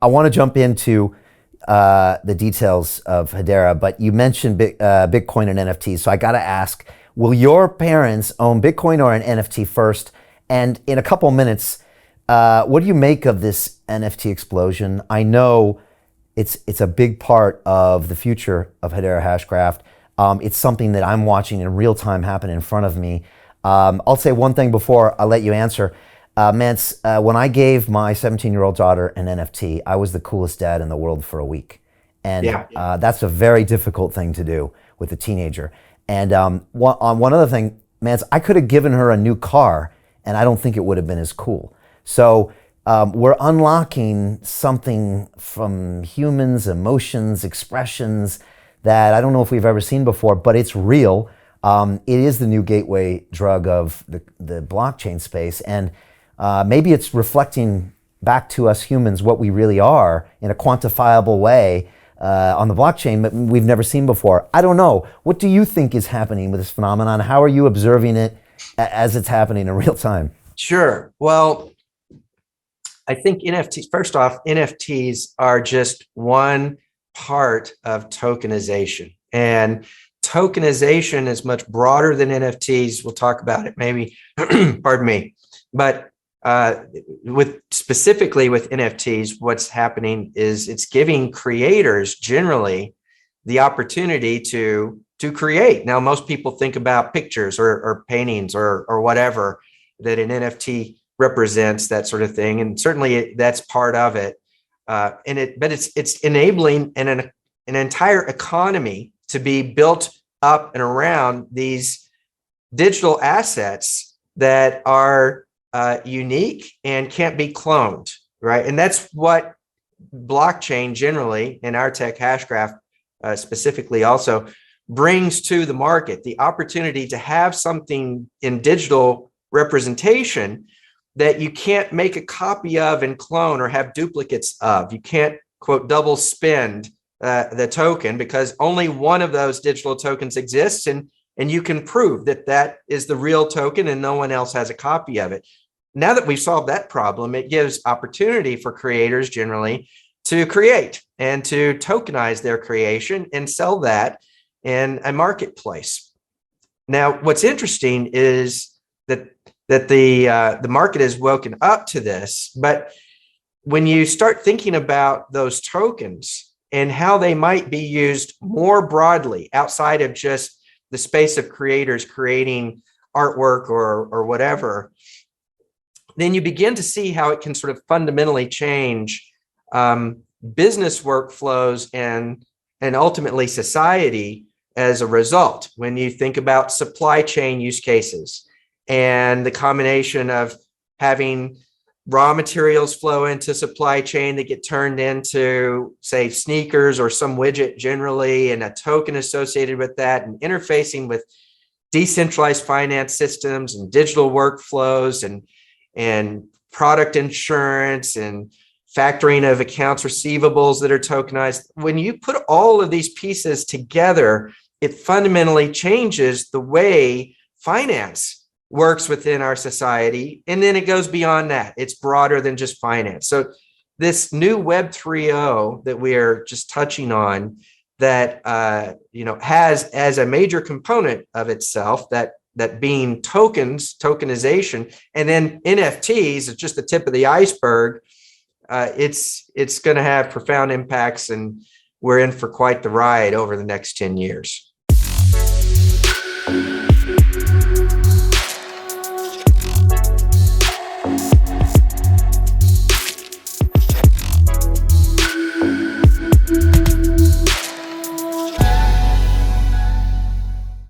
I want to jump into the details of Hedera, but you mentioned Bitcoin and NFTs. So I got to ask, will your parents own Bitcoin or an NFT first? And in a couple minutes, what do you make of this NFT explosion? I know it's a big part of the future of Hedera Hashcraft. It's something that I'm watching in real time happen in front of me. I'll say one thing before I let you answer. Mance, when I gave my 17-year-old daughter an NFT, I was the coolest dad in the world for a week. And Yeah. that's a very difficult thing to do with a teenager. And on one other thing, Mance, I could have given her a new car, and I don't think it would have been as cool. So we're unlocking something from humans, emotions, expressions that I don't know if we've ever seen before, but it's real. It is the new gateway drug of the blockchain space. And maybe it's reflecting back to us humans what we really are in a quantifiable way on the blockchain that we've never seen before. I don't know. What do you think is happening with this phenomenon? How are you observing it as it's happening in real time? Sure. Well, I think NFTs, first off, NFTs are just one part of tokenization. And tokenization is much broader than NFTs. We'll talk about it maybe, pardon me. But with specifically with NFTs, what's happening is it's giving creators generally the opportunity to create. Now, most people think about pictures or paintings or whatever that an NFT represents, that sort of thing, and certainly that's part of it. But it's enabling an entire economy to be built up and around these digital assets that are unique and can't be cloned, right? And that's what blockchain generally, and our tech Hashcraft specifically also, brings to the market: the opportunity to have something in digital representation that you can't make a copy of and clone or have duplicates of. You can't, quote, double spend the token, because only one of those digital tokens exists, and you can prove that that is the real token and no one else has a copy of it. Now that we've solved that problem, it gives opportunity for creators generally to create and to tokenize their creation and sell that in a marketplace. Now, what's interesting is that the market has woken up to this, but when you start thinking about those tokens and how they might be used more broadly outside of just the space of creators creating artwork or whatever, then you begin to see how it can sort of fundamentally change business workflows and ultimately society as a result. When you think about supply chain use cases and the combination of having raw materials flow into supply chain that get turned into, say, sneakers or some widget generally, and a token associated with that, and interfacing with decentralized finance systems and digital workflows and product insurance and factoring of accounts receivables that are tokenized. When you put all of these pieces together, it fundamentally changes the way finance works within our society. And then it goes beyond that. It's broader than just finance. So this new Web 3.0 that we are just touching on, that has as a major component of itself that being tokenization, and then NFTs is just the tip of the iceberg. It's going to have profound impacts, and we're in for quite the ride over the next 10 years.